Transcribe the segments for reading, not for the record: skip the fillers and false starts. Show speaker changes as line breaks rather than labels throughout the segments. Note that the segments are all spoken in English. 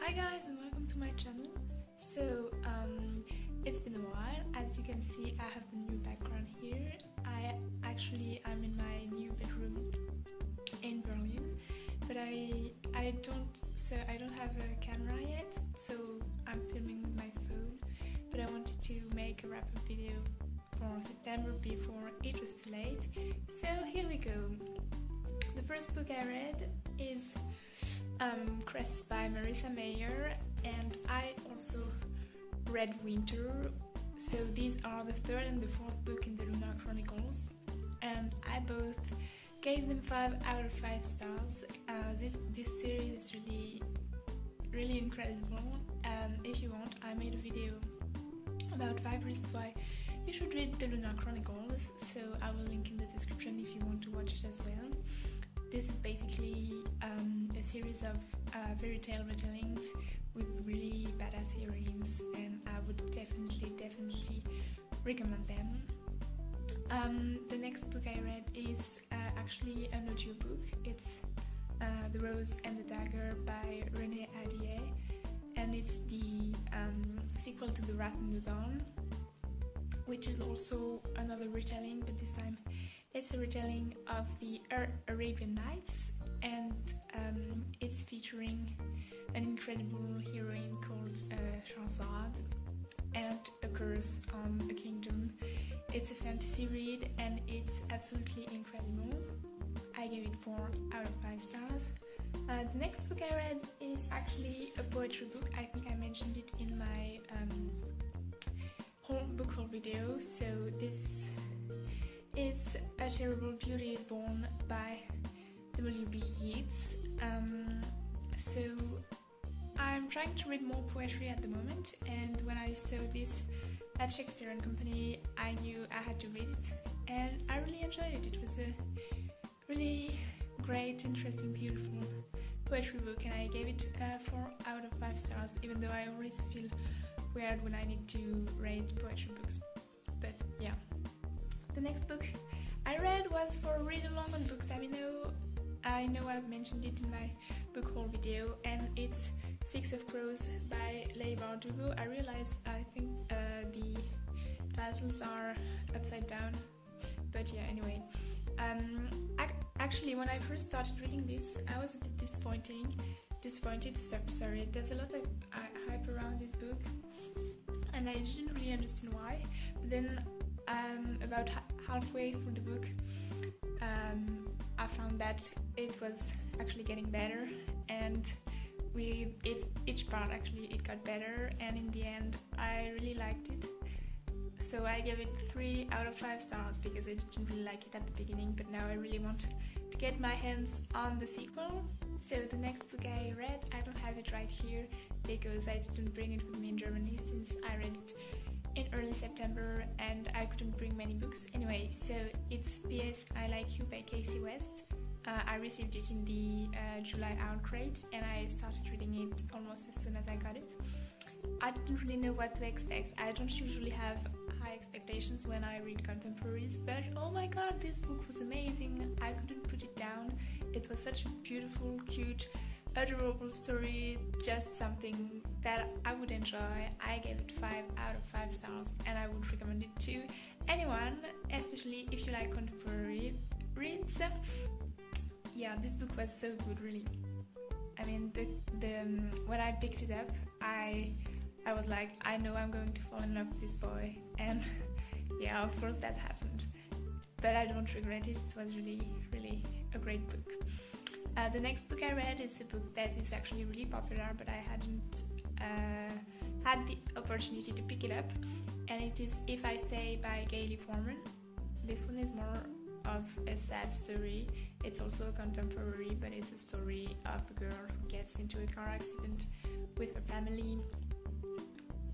Hi guys and welcome to my channel. So it's been a while. As you can see, I have a new background here. I'm in my new bedroom in Berlin, but I don't have a camera yet, so I'm filming with my phone. But I wanted to make a wrap-up video for September before it was too late. So here we go. The first book I read is Crest by Marissa Mayer, and I also read Winter. So these are the third and the fourth book in the Lunar Chronicles, and I both gave them 5 out of 5 stars. This series is really incredible. If you want, I made a video about 5 reasons why you should read the Lunar Chronicles, so I will link in the description if you want to watch it as well. This is basically a series of fairy tale retellings with really badass heroines, and I would definitely recommend them. The next book I read is actually an audio book. It's The Rose and the Dagger by Renée Ahdieh, and it's the sequel to The Wrath and the Dawn, which is also another retelling, but this time it's a retelling of the Arabian Nights, and it's featuring an incredible heroine called Shahrazad and a curse on a kingdom. It's a fantasy read and it's absolutely incredible. I gave it 4 out of 5 stars. The next book I read is actually a poetry book. I think I mentioned it in my book haul video. So this is A Terrible Beauty is Born by W.B. Yeats. So I'm trying to read more poetry at the moment, and when I saw this at Shakespeare & Company, I knew I had to read it, and I really enjoyed it. It was a really great, interesting, beautiful poetry book, and I gave it 4 out of 5 stars, even though I always feel weird when I need to rate poetry books. But yeah. The next book I read was for Read Along on Bookstagram. I know I've mentioned it in my book haul video, and it's Six of Crows by Leigh Bardugo. I realize I think the titles are upside down, but yeah, anyway. Actually, when I first started reading this, I was a bit disappointed. Sorry, there's a lot of hype around this book, and I didn't really understand why. But then about halfway through the book, I found that it was actually getting better, and with each part actually it got better, and in the end I really liked it. So I gave it 3 out of 5 stars because I didn't really like it at the beginning, but now I really want to get my hands on the sequel. So the next book I read, I don't have it right here because I didn't bring it with me in Germany since I read it in early September and I couldn't bring many books. Anyway, so it's P.S. I Like You by Casey West. I received it in the July Out crate, and I started reading it almost as soon as I got it. I didn't really know what to expect. I don't usually have high expectations when I read contemporaries, but oh my god, this book was amazing. I couldn't put it down. It was such a beautiful, cute, adorable story, just something that I would enjoy. I gave it 5 out of 5 stars, and I would recommend it to anyone, especially if you like contemporary reads. Yeah, this book was so good, really. I mean, when I picked it up, I was like, I know I'm going to fall in love with this boy, and yeah, of course that happened. But I don't regret it. It was really a great book. The next book I read is a book that is actually really popular, but I hadn't had the opportunity to pick it up, and it is If I Stay by Gayle Forman. This one is more of a sad story. It's also a contemporary, but it's a story of a girl who gets into a car accident with her family,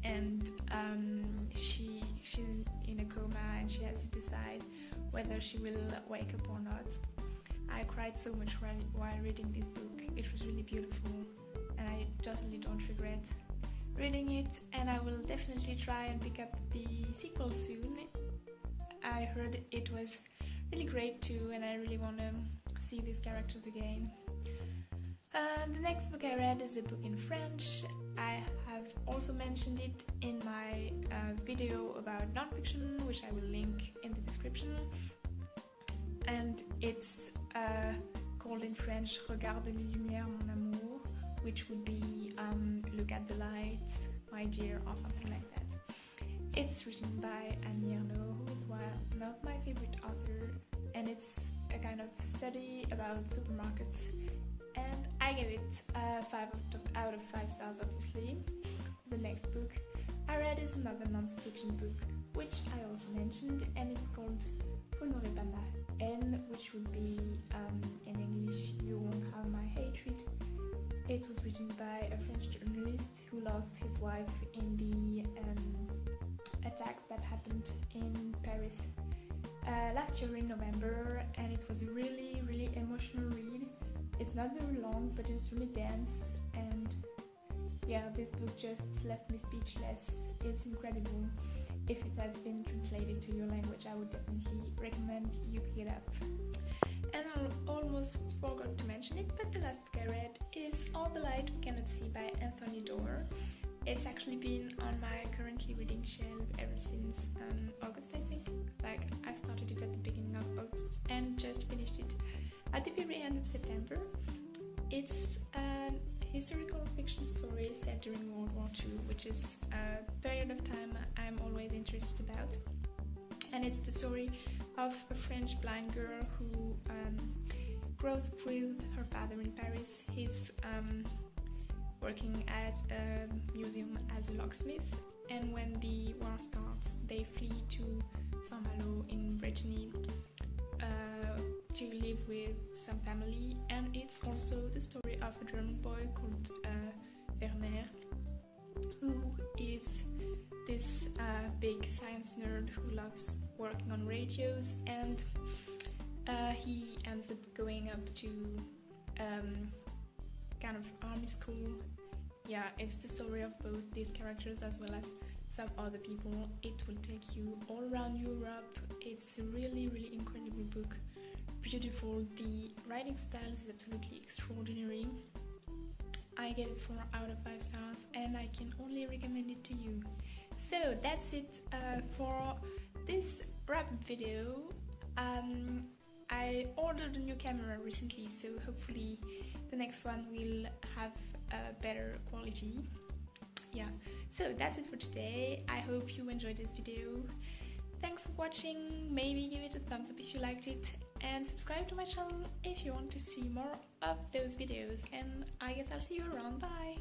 and she's in a coma, and she has to decide whether she will wake up or not. I cried so much while reading this book. It was really beautiful, and I totally don't regret reading it, and I will definitely try and pick up the sequel soon. I heard it was really great too, and I really want to see these characters again. The next book I read is a book in French. I have also mentioned it in my video about nonfiction, which I will link in the description. And it's called in French Regarde les lumières, mon amour, which would be Look at the light, my dear, or something like that. It's written by Anne Ernaux, who is one of my favorite authors, and it's a kind of study about supermarkets. And I gave it 5 out of 5 stars, obviously. The next book I read is another non-fiction book, which I also mentioned, and it's called Vous n'aurez pas ma haine, which would be, in English, You Won't Have My Hatred. It was written by a French journalist who lost his wife in the attacks that happened in Paris last year in November, and it was a really, really emotional read. It's not very long, but it's really dense, and yeah, this book just left me speechless. It's incredible. If it has been translated to your language, I would definitely recommend you pick it up. And I almost forgot to mention it, but the last book I read is All the Light We Cannot See by Anthony Doerr. It's actually been on my currently reading shelf ever since August, I think. Like, I started it at the beginning of August and just finished it at the very end of September. It's a historical fiction story set during World War II, which is a period of time I'm always interested about. And it's the story of a French blind girl who grows up with her father in Paris. He's working at a museum as a locksmith, and when the war starts, they flee to Saint-Malo in Brittany to live with some family. And it's also the story of a German boy called Werner, who is this big science nerd who loves working on radios, and he ends up going up to kind of army school. Yeah, it's the story of both these characters as well as some other people. It will take you all around Europe. It's a really, really incredible book. Beautiful. The writing style is absolutely extraordinary. I gave it 4 out of 5 stars, and I can only recommend it to you. So that's it for this wrap-up video. I ordered a new camera recently, so hopefully the next one will have a better quality. Yeah, so that's it for today. I hope you enjoyed this video. Thanks for watching. Maybe give it a thumbs up if you liked it, and subscribe to my channel if you want to see more of those videos, and I guess I'll see you around. Bye!